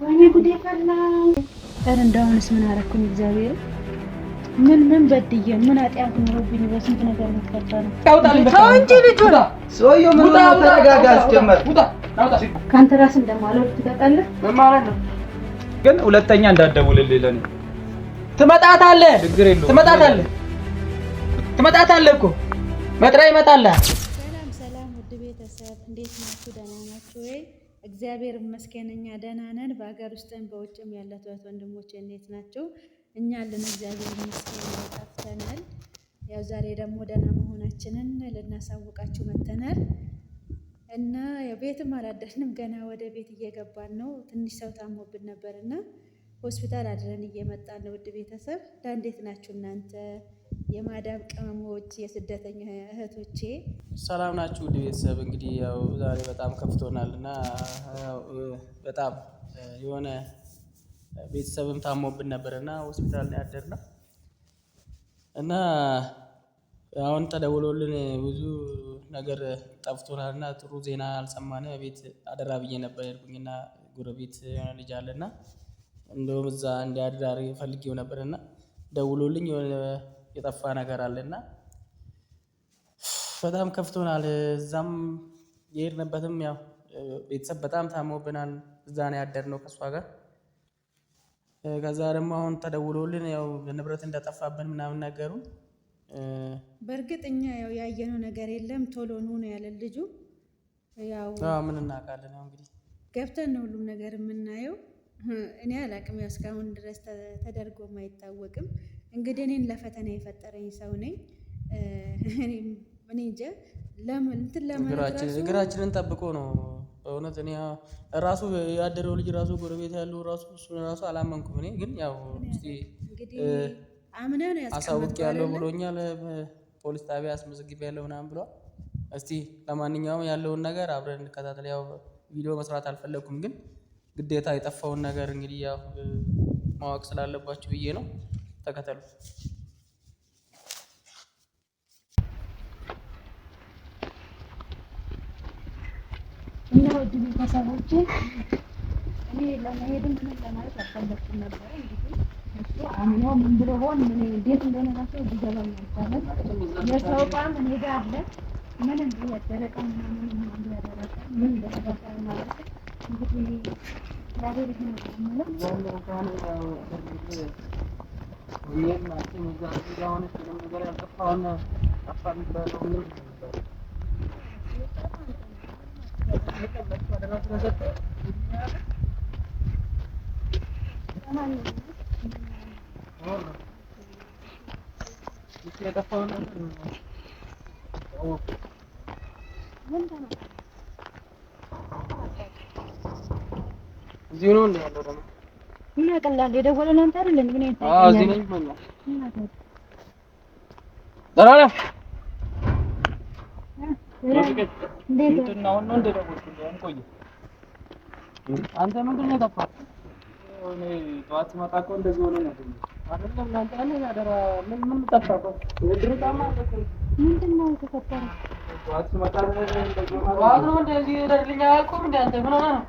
ወይኔ ጉዴ ፈላ። እንደውንስ ምን አደረኩኝ? እግዚአብሔር ምን በድዬ ምን አጥያት ኖሮብኝ በስንት ነገር መጥፋታ ነው። ተው እንጂ ልጁ ሰውዬው ምን ነው ተረጋጋ። አስጀመር ካንተ ራስ እንደማለው ትጠጣለህ። ምን ማለት ነው? ግን ሁለተኛ እንዳትደውልልኝ ለኔ። ትመጣታለህ እኮ መጥራ ይመጣልህ። ሰላም ውድ ቤተሰብ እንዴት ናችሁ? ደህና ናችሁ ወይ? እግዚአብሔር ይመስገን እኛ ደህና ነን። በሀገር ውስጥም በውጭም ያላችሁ ወንድሞቼ እንዴት ናችሁ? እኛ አለን እግዚአብሔር ይመስገን ጠፍተናል። ያው ዛሬ ደግሞ ደህና መሆናችንን ልናሳውቃችሁ መጥተናል እና ያው ቤትም አላደርንም ገና ወደ ቤት እየገባን ነው። ትንሽ ሰው ታሞብን ነበርና ሆስፒታል አድረን እየመጣን ነው። ውድ ቤተሰብ እንዴት ናችሁ እናንተ የማዳም ቅመሞች የስደተኛ እህቶቼ? ሰላም ናችሁ ውድ ቤተሰብ? እንግዲህ ያው ዛሬ በጣም ከፍቶናልና በጣም የሆነ ቤተሰብም ታሞብን ነበርና ሆስፒታል ላይ ያደርነው እና አሁን ተደውሎልን ብዙ ነገር ጠፍቶናልና ጥሩ ዜና አልሰማነ። ቤት አደራ ብዬ ነበር ያልኩኝና ጎረቤት የሆነ ልጅ አለና እንደውም እዛ እንዲያድር ፈልጌው ነበርና ደውሎልኝ የሆነ የጠፋ ነገር አለና በጣም ከፍቶናል። እዛም የሄድንበትም ያው ቤተሰብ በጣም ታሞብናል። እዛ ነው ያደርነው ከሷ ጋር። ከዛ ደግሞ አሁን ተደውሎልን ያው ንብረት እንደጠፋብን ምናምን ነገሩ። በእርግጠኛ ያው ያየነው ነገር የለም። ቶሎ ነው ያለን ልጁ። ያው ምን እናውቃለን? ያው እንግዲህ ገብተን ነው ሁሉም ነገር የምናየው። እኔ አላቅም፣ ያው እስካሁን ድረስ ተደርጎም አይታወቅም። እንግዲህ እኔን ለፈተና የፈጠረኝ ሰው ነኝ። እኔ እንጃ ለምን እንትን እግራችንን ጠብቆ ነው በእውነት። እኔ ራሱ ያደረው ልጅ ራሱ ጎረቤት ያለው ራሱ እሱን ራሱ አላመንኩም። እኔ ግን ያው እስቲ እንግዲህ አምነን አሳውቅ ያለው ብሎኛል። ፖሊስ ጣቢያ አስመዝግቤ ያለው ምናምን ብሏል። እስቲ ለማንኛውም ያለውን ነገር አብረን እንከታተል። ያው ቪዲዮ መስራት አልፈለኩም፣ ግን ግዴታ የጠፋውን ነገር እንግዲህ ያው ማወቅ ስላለባችሁ ብዬ ነው። ተከተሉ። እና ወደ ቤተሰቦቼ እኔ ለመሄድም ምንም ለማለት አልፈለኩም ነበር። እንግዲህ እሱ አምኖ ምን ብሎ ሆን ምን እንዴት እንደሆነ ራሱ ሊገባኝ አልቻለም። የሰው ቃም እኔ ጋር አለ ምንም ያደረቀ ምንም ያደረቀ ምን እንደተፈጠረ ማለት እንግዲህ ዛሬ ነው እዚህ ነው ያለው ደግሞ ምን ያቀላል የደወለው አንተ አይደል እንዴ? ምን እዚህ ነኝ ማለት ደራላ እንዴት ነው ነው እንደደወልኩኝ ቆይ አንተ ምንድን ነው የጠፋህ? እኔ ጠዋት ስመጣ እኮ እንደዚህ ሆነ ነው አይደለም እናንተ እኔ ያደራ ምን ጠፋህ? ድርጣማ ምንድን ነው የተፈጠረው? ጠዋት ስመጣ ነው እንደዚህ ደርልኛ አልኩህ እንዴ? አንተ ምን ሆነህ ነው?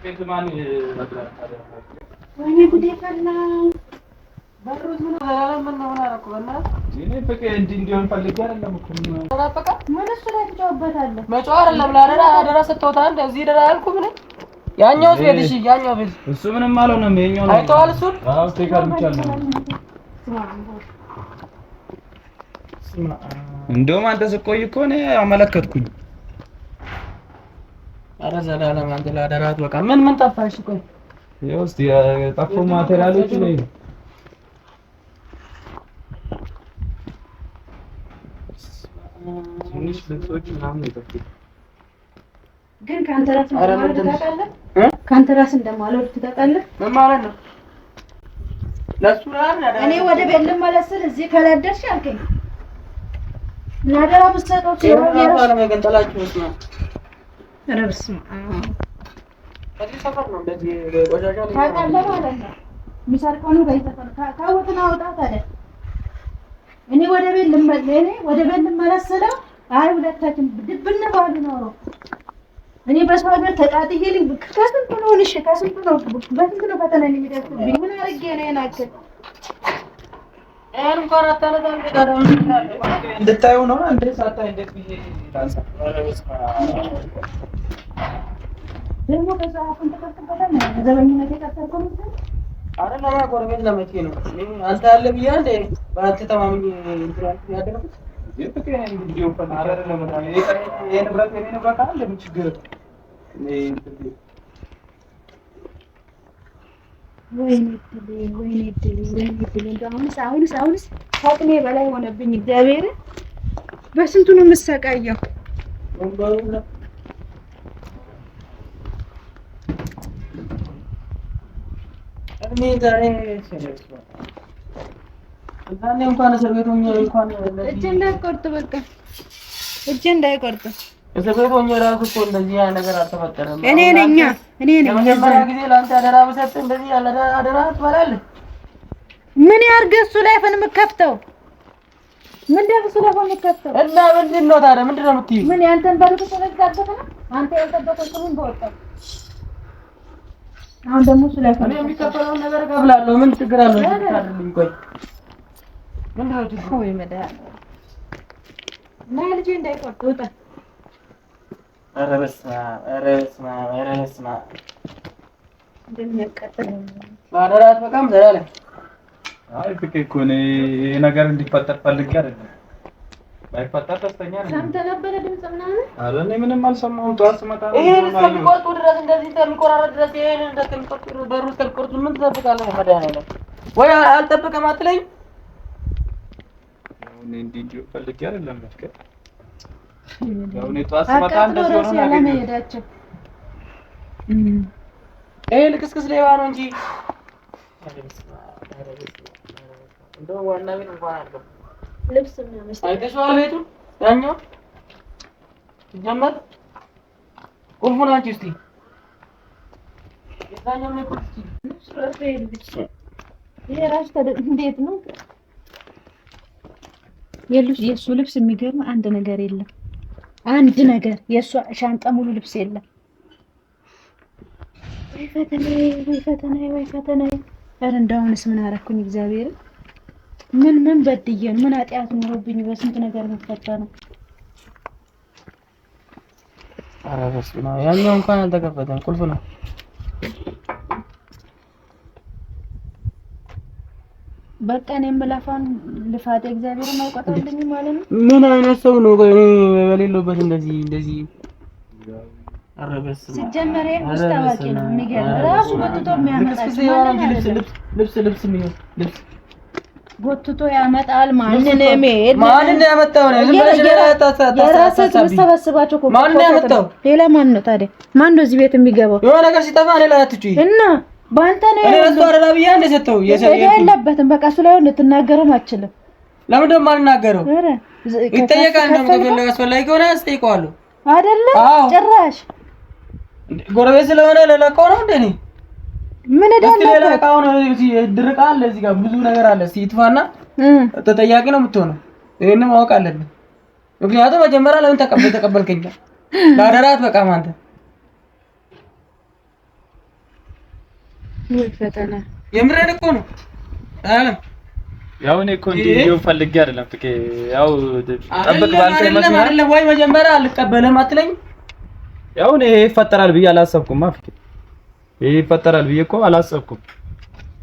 ቤት ማን ነበር? ወይኔ ጉዴ ፈላ። በሩት ምን ዘላለም ምን ነው አረኩ በእናትህ እኔ ፍቅር እንዲሆን ፈልጌ አይደለም እኮ ተናፈቀ ምን እሱ ላይ ትጫወታለህ? መጫወት አይደለም ለአደራ አደራ ሰጥተውታ እንደዚህ ደራ አልኩህ ምን ያኛው ቤት እሺ ያኛው ቤት እሱ ምንም አልሆነም። የኛው ነው አይተዋል። እሱን አዎ ስቴከር ብቻ ነው። እንደውም አንተ ስቆይ እኮ እኔ አመለከትኩኝ። ኧረ ዘላለም አንተ ለአደራት በቃ ምን ጠፋሽ? ቆይ ይኸው እስኪ የጠፉ ማቴሪያሎች ነው ትንሽ ልብሶች ምናምን የጠፉት። ግን ካንተ ራስ እንደማለው ትታውቃለህ? ካንተ ራስ እንደማለው ትታውቃለህ? ምን ማለት ነው? ለሱ አይደል እኔ ወደ ቤት ልመለስ እዚህ ካላደርሽ አልከኝ። ናደራ ብትሰጠው ሲሆን አለ መገንጠላችሁ ነው። ኧረ በስመ አብ ከዚህ ሰፈር ነው እንደዚህ ቆሻሻ ላይ ታውቃለህ ማለት ነው። የሚሰርቀው ነው በይተፈር ካወጥና አውጣት አለ። እኔ ወደ ቤት ልመለስ ስለው አይ ሁለታችን ድብን ባሉ ነው እኔ በሰው ሀገር ተቃጥዬልኝ ከስንት ነው ልሽ ከስንት ነው በስንት ነው ፈተና የሚደርስብኝ? ምን አድርጌ ነው የናገር አሁን እንኳን አታነሳም ተዳራው እንድታዩ ነው እንዴ? ሳታይ እንዴት ብዬ ታንሳ ደግሞ ከሰዓቱን ተከፍተበታል ነው ዘበኝነት የቀጠርከው ነው አይደለም። ጎረቤት ለመቼ ነው አንተ ያለ ብዬ አንዴ በአንተ ተማምኜ እንትን ያደረኩት የጥቂት እንዲው ፈናረ ለምን የንብረት የንብረት አለ ምን ችግር ወይኔ አሁንስ ከአቅሜ በላይ ሆነብኝ። እግዚአብሔር በስንቱ ነው የምሰቃየው? እኔ ዛሬ እንኳን እስር ቤት ሆኜ እንኳን እጄ እንዳይቆርጥ በቃ እጄ እንዳይቆርጥ እስር ቤት ሆኜ እራሱ እኮ እንደዚህ ያ ነገር አልተፈጠረም። እኔ ነኝ ለመጀመሪያ ጊዜ ለአንተ አደራ ብሰጥ እንደዚህ ያለ አደራ ትባላለህ። ምን ያርግ እሱ ላይ ፈን የምከፍተው ምን ደብሱ ላይ ፈን የምከፍተው እና ምንድን ነው ታዲያ ምንድን ነው የምትይው? ምን ያንተን ባልኩ ተነጋገተ ነው አንተ ያልጠበቀው ምን በወጣ አሁን ደግሞ እሱ ላይ ፈን የሚከፈለውን ነገር እከፍላለሁ። ምን ችግር አለው? ታድርልኝ ቆይ ምን ነው ትኩ ይመዳል እና ልጄ እንዳይቆርጥ ወጣ። ኧረ በስመ አብ እንደሚያቃጥል ባደራት በቃም ዘላለም አይ ፍቅር እኮ ነው ይሄ ነገር እንዲፈጠር ፈልጌ አይደለም። ባይፈጠር ደስተኛ ነኝ። ሰምተህ ነበረ ድምጽ ምናምን? ኧረ እኔ ምንም አልሰማሁም። ጠዋት ስመጣ ይሄን እስከሚቆርጡ ድረስ እንደዚህ እስከሚቆራረጥ ድረስ ይሄን እንደሚቆርጡ በሩ እስከሚቆርጡ ምን ትጠብቃለህ? መድኃኒዓለም ወይ አልጠብቅም አትለኝ? እኔ እንዲህ ፈልጌ አይደለም ፍቅር ያው እኔ ጠዋት ስመጣ እንደዚህ ሆኖ ነው ሄዳቸው ይሄ ልክስክስ ሌባ ነው እንጂ እንደው ዋና ቤት እንኳን አልገባም። ልብስ ነው መስጠት አይተሽዋል ቤቱን ያኛው ጀመር ቁልፉን አንቺ እስቲ የዛኛው ነው ቁልፍ ይሄ ራስ እንዴት ነው የሱ ልብስ የሚገርም አንድ ነገር የለም። አንድ ነገር የሷ ሻንጣ ሙሉ ልብስ የለም። ወይ ፈተናዬ ኧረ እንደውንስ ምን አደረኩኝ? እግዚአብሔር ምን በድዬ ነው? ምን ኃጢአት ኖሮብኝ በስንት ነገር መፈተነው? ኧረ በስመ አብ ያኛው እንኳን አልተከፈተም ቁልፍ ነው። በቃ እኔ የምለፋን ልፋት እግዚአብሔርን አይቆጥርልኝም ማለት ነው። ምን አይነት ሰው ነው እኔ በሌለበት እንደዚህ ኧረ በስመ አብ ሲጀመር ውስጥ ታዋቂ ነው የሚገርም ራሱ ጎትቶ የሚያመጣል ልብስ ጎትቶ ያመጣል። ማንን ያመጣው ነው? ዝም ብለሽ የራስህ ተሰበስባቸው እኮ ማንን ያመጣው? ሌላ ማን ነው ታዲያ? ማን ነው እዚህ ቤት የሚገባው? የሆነ ነገር ሲጠፋ እኔ ላይ አትጩይ እና ባንተ ነው እኔ እሱ አረዳ ብዬ እንደሰጠው የለበትም። በቃ እሱ ላይ ልትናገረው አትችልም። ለምን ደግሞ አልናገረው? ይጠየቃል። እንደውም አስፈላጊ ከሆነ አስጠይቀዋለሁ አይደለ? ጭራሽ ጎረቤት ስለሆነ ለለቀው ነው እንደኔ ምን እዳለበት? ሌላ እቃው ነው ድርቃል። እዚህ ጋር ብዙ ነገር አለ። ሲጥፋና ተጠያቂ ነው የምትሆነው። ይሄንን ማወቅ አለብን። ምክንያቱም መጀመሪያ ለምን ተቀበልከኝ? ለአደራት በቃ አንተ ፈተና የምሬን እኮ ነው አይደለም። ያው እኔ እኮ እንዲው ፈልጌ አይደለም ፍቅር ያው ጠብቅ ባንተ መስማት አይደለም ወይ መጀመሪያ አልቀበልም አትለኝ? ያው እኔ ይፈጠራል ብዬ አላሰብኩም። ፍቅር ይሄ ይፈጠራል ብዬ እኮ አላሰብኩም።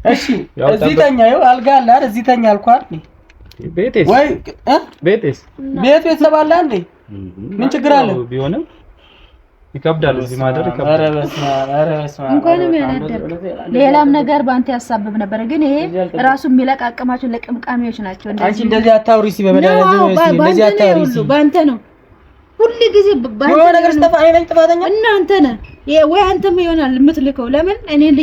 እሺ እዚህ ተኛ። ይኸው አልጋ አለ አይደል? እዚህ ተኛ አልኳት። ቤቴስ ወይ ቤቴስ ቤተሰብ አለ እንዴ? ምን ችግር አለ? ቢሆንም ይከብዳል። እዚህ ማደር ይከብዳል። ኧረ በስመ አብ እንኳንም ያናደር ሌላም ነገር ባንተ ያሳብብ ነበር። ግን ይሄ ራሱ የሚለቃቀማቸው ለቅምቃሚዎች ናቸው። አንቺ እንደዚህ አታውሪ። እንደዚህ አታውሪ። ባንተ ነው ሁሉ ጊዜ የሆነ ነገር ስተፋ እኔ ነኝ ጥፋተኛ? እናንተ ነህ ወይ አንተም ይሆናል የምትልከው። ለምን እኔን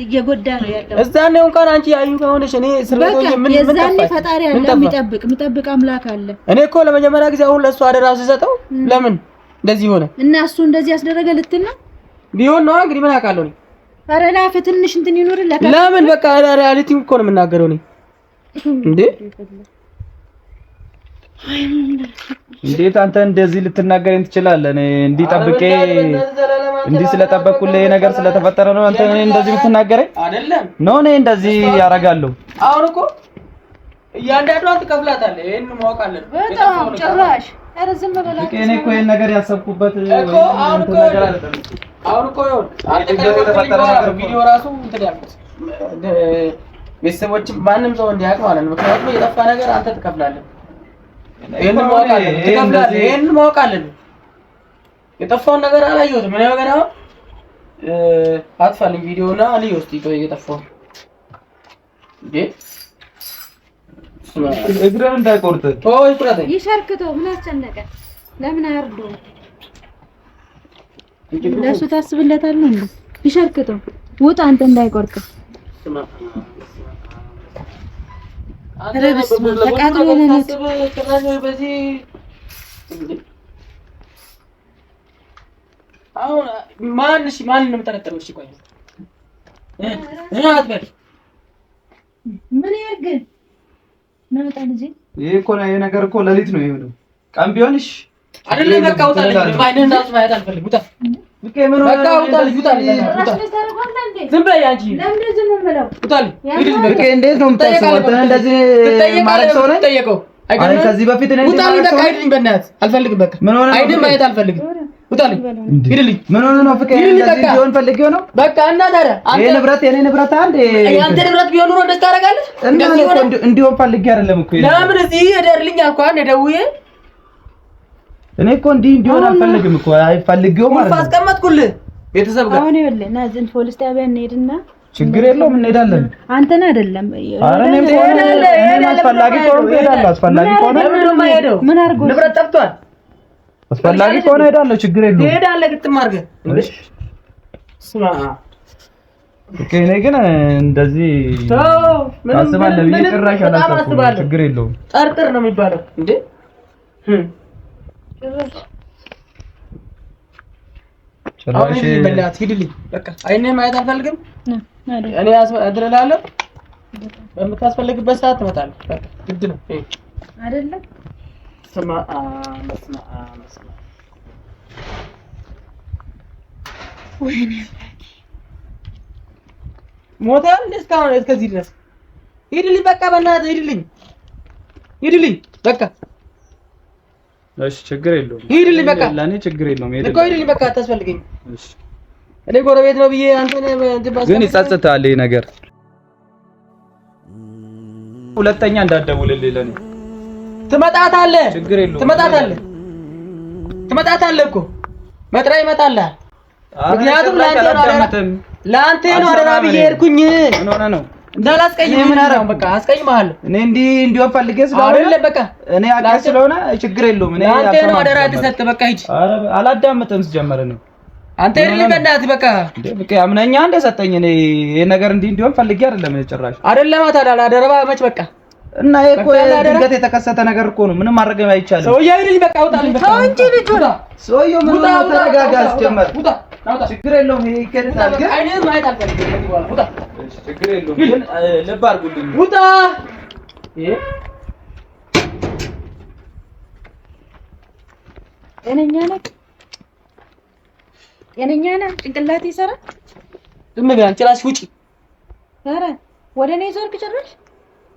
እየጎዳ ነው ያለው። እዛኔ እንኳን አንቺ ያዩ ከሆነሽ እኔ ስርበቶኝ ምን የዛኔ ፈጣሪ አለ የሚጠብቅ አምላክ አለ። እኔ እኮ ለመጀመሪያ ጊዜ አሁን ለእሱ አደራ ስሰጠው ለምን እንደዚህ ሆነ እና እሱ እንደዚህ ያስደረገ ልትል ነው? ቢሆን ነው እንግዲህ ምን አውቃለሁ እኔ። ኧረ ላፍ ትንሽ እንትን ይኖርልህ። ለምን በቃ ሪያሊቲ እኮ ነው የምናገረው እኔ እንዴ። እንዴት አንተ እንደዚህ ልትናገረኝ ትችላለህ? እኔ እንዲህ ጠብቄ እንዲህ ስለጠበቅኩልህ ይሄ ነገር ስለተፈጠረ ነው አንተ እኔ እንደዚህ ልትናገረኝ? አይደለም ነው እኔ እንደዚህ ያደርጋለሁ። አሁን እኮ እያንዳንዷን ትከፍላታለህ። ይሄን ማወቅ አለብህ። በጣም ጭራሽ ኧረ ዝም በላት። እኔ እኮ ይሄን ነገር ያሰብኩበት እኮ አሁን እኮ ይኸውልህ አንተ ከተፈጠረ ቪዲዮ ራሱ እንትን ያልኩት ቤተሰቦች ማንም ሰው እንዲያውቅ ማለት ነው። ምክንያቱም የጠፋ ነገር አንተ ትከፍላለህ። ይሄን ማወቅ አለብህ። ትከፍላለህ። ይሄን ማወቅ አለብህ። የጠፋውን ነገር አላየሁትም። ምን ነገር አሁን አጥፋልኝ ቪዲዮና አልየው እስቲ ቆይ የጠፋው እንዴ እግረን እንዳይቆርጥ ኦይ ፍራተ ይሸርክተው ምን አስጨነቀ? ለምን አያርደው? ለሱ ታስብለታለህ እንዴ? ይሸርክተው ውጣ አንተ እንዳይቆርጥ። ረብስ ተቃጥሎ ለነት በዚህ አሁን ማንሽ ማን ነው የምጠረጥረው? እሺ ቆይ አትበል ምን ያርግ ነው ታንጂ? ይሄ እኮ ነው ይሄ ነገር እኮ ለሊት ነው የሚሆነው። ቀን ቢሆንሽ አይደለም በቃ ውጣልኝ። ማይነን ዳስ ማየት አልፈልግም። ውጣ በቃ ምን ሆነ? በቃ ውጣልኝ። ዝም በይ አንቺ። ለምን ዝም ብለው? ውጣልኝ። በቃ እንዴት ነው የምታስበው? እንደዚህ ማረግ ሰው ነኝ? ጠየቀው አይ ከዚህ በፊት እኔ ውጣልኝ። በቃ አይደለም በእናትህ አልፈልግም። በቃ አይደለም ማየት አልፈልግም። ውጣልኝ። ሂድልኝ። ምን ሆነ ነው ፍቅር እንደዚህ ቢሆን ፈልጌው ነው? በቃ እና ታዲያ አንተ ንብረት የኔ ንብረት አንዴ ያንተ ንብረት ቢሆን ኖሮ እንደዚህ ታደርጋለህ? እንዲሆን ፈልጌ አይደለም እኮ ለምን እዚህ ሄደርልኝ አልኳህ አንዴ ደውዬ እኔ እኮ እንዲሆን አልፈልግም እኮ አይፈልጌው ማለት ነው። አስቀመጥኩልህ ቤተሰብ ጋር አሁን ይኸውልህ እና ዝን ፖሊስ ጣቢያ እንሄድና ችግር የለውም እንሄዳለን። አንተን አይደለም ኧረ እኔም አስፈላጊ ከሆነ እሄዳለሁ። አስፈላጊ ከሆነ ምን አድርጎ ንብረት ጠፍቷል። አስፈላጊ ከሆነ እሄዳለሁ። ችግር የለውም። ትሄዳለህ ግጥም አድርገህ እሺ። ስማ ኦኬ እኔ ግን እንደዚህ አስባለሁ ጭራሽ አላሰብኩም። ችግር የለውም። ጠርጥር ነው የሚባለው እንዴ? ጭራሽ በላት ሂድልኝ። በቃ አይኔን ማየት አልፈልግም። እኔ አድርላለሁ። በምታስፈልግበት ሰዓት ትመጣለህ። በቃ ግድ ነው አይደለም። ስማ ወይኔ ሞታል እስካሁን እስከዚህ ድረስ ሂድልኝ። በቃ በእናትህ ሂድልኝ። በቃ እሺ ችግር የለውም። ሂድልኝ። በቃ ለኔ ችግር የለውም። ሂድልኝ። በቃ አታስፈልገኝ። እሺ እኔ ጎረቤት ነው ብዬ አንተን ግን ይጸጽታል ይሄ ነገር። ሁለተኛ እንዳትደውልልኝ ለኔ። ትመጣታለህ። ችግር የለውም። ትመጣታለህ እኮ መጥራ ይመጣልህ። ምክንያቱም ለአንተ ነው አደራ ብዬ ሄድኩኝ። ምን ሆነ ነው እንዳላስቀይም ምን አደረገው? በቃ አስቀይምሃለሁ። እኔ እንዲሆን ፈልጌ ስለሆነ አይደለም። በቃ እኔ አቃ ስለሆነ ችግር የለውም። እኔ አንተ ነው አደራ ተሰጠ። በቃ ሂድ። ኧረ አላዳምጥም ሲጀመር ነው አንተ ይልኝ በእናትህ በቃ በቃ አምነኛ እንደሰጠኝ እኔ ይሄ ነገር እንዲሆን ፈልጌ አይደለም። ጭራሽ አይደለም ታዲያ አደረባ መች በቃ እና ይሄ እኮ ድንገት የተከሰተ ነገር እኮ ነው። ምንም ማድረግ አይቻልም። ሰውዬው ይልኝ በቃ ውጣልኝ። በቃ ተው እንጂ ልጅ ወጣ። ሰውዬው ምን ነው ተረጋጋ። ሲጀመር ውጣ። ችግር የለውም። ይሄ ይከታል ግን አይኔን ማየት አልፈልግም። ውጣ። ችግር የለውም ግን ልብ አድርጉልኝ። ውጣ። ጤነኛ ነህ? ጭንቅላት ይሰራል። ዝም ብለህ አንቺ እራስሽ ውጪ። ኧረ ወደ እኔ ዞርክ ጭራሽ።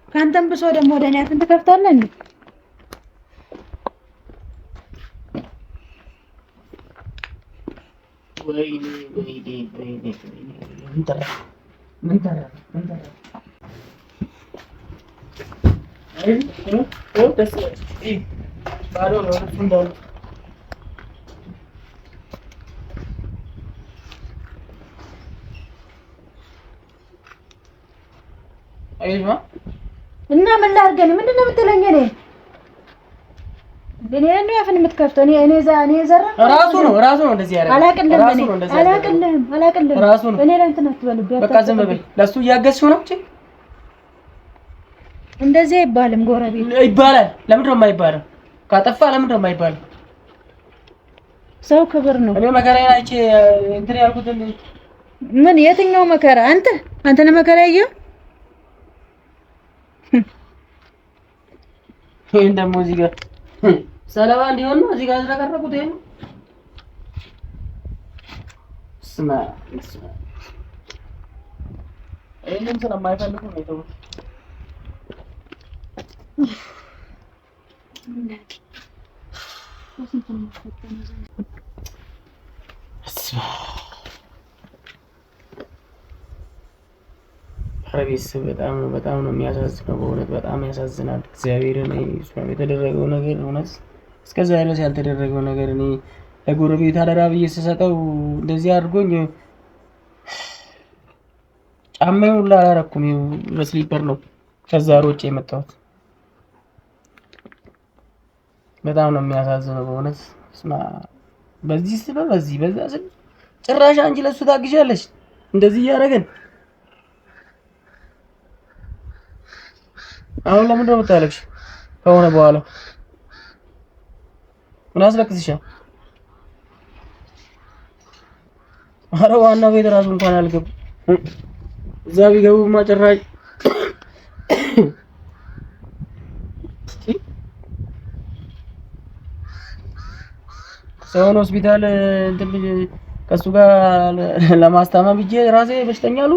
ካንተም ብሶ ደግሞ ወደ እኔ አፍን ትከፍታለህ እንዴ? ወይኔ ምን ተራ ደስ ባዶ ነው እንደው አይማ እና ምን ላድርገን? ምንድነው የምትለኝ? እኔ ነው ያፈን የምትከፍተው? እኔ ዘራ ራሱ ነው እንደዚህ ያደረገው። አላቅልህም። ራሱ ነው። እኔ ላይ እንትን አትበልብኝ። በቃ ዝም በይ። ለሱ እያገዝሽው ነው እንጂ እንደዚህ አይባልም። ጎረቤት ይባላል። ለምንድን ነው የማይባለው? ካጠፋ ለምንድን ነው የማይባለው? ሰው ክብር ነው። እኔ መከራዬን አይቼ እንትን ያልኩት ምን የትኛው መከራ? አንተ ነህ መከራ ያየው። ይሄን ደግሞ እዚህ ጋር ሰለባ እንዲሆን ነው እዚህ ጋር ያደረጉት ይሄ ነው። ስማ ይሄንን ስለማይፈልጉ ነው የተውት። ቤተሰብ በጣም ነው የሚያሳዝነው። በእውነት በጣም ያሳዝናል። እግዚአብሔርን እሷም የተደረገው ነገር እውነት እስከዛ ድረስ ያልተደረገው ነገር እኔ ለጎረቤት አደራ ብዬ ስሰጠው እንደዚህ አድርጎኝ ጫማዬን ሁላ አላረኩም። በስሊፐር ነው ከዛ ሮጬ የመጣሁት። በጣም ነው የሚያሳዝነው በእውነት ስማ። በዚህ ስለ በዚህ በዛ ስለ ጭራሽ አንቺ ለሱ ታግዣለሽ እንደዚህ እያደረገን። አሁን ለምንድን ነው የምታለቅሽ? ከሆነ በኋላ ምን አስለቅስሻል? ኧረ ዋናው ቤት እራሱ እንኳን አልገቡ። እዛ ቢገቡማ ጭራሽ ሰውን ሆስፒታል እንትን ከሱ ጋር ለማስታመም ብዬ ራሴ በሽተኛ አሉ።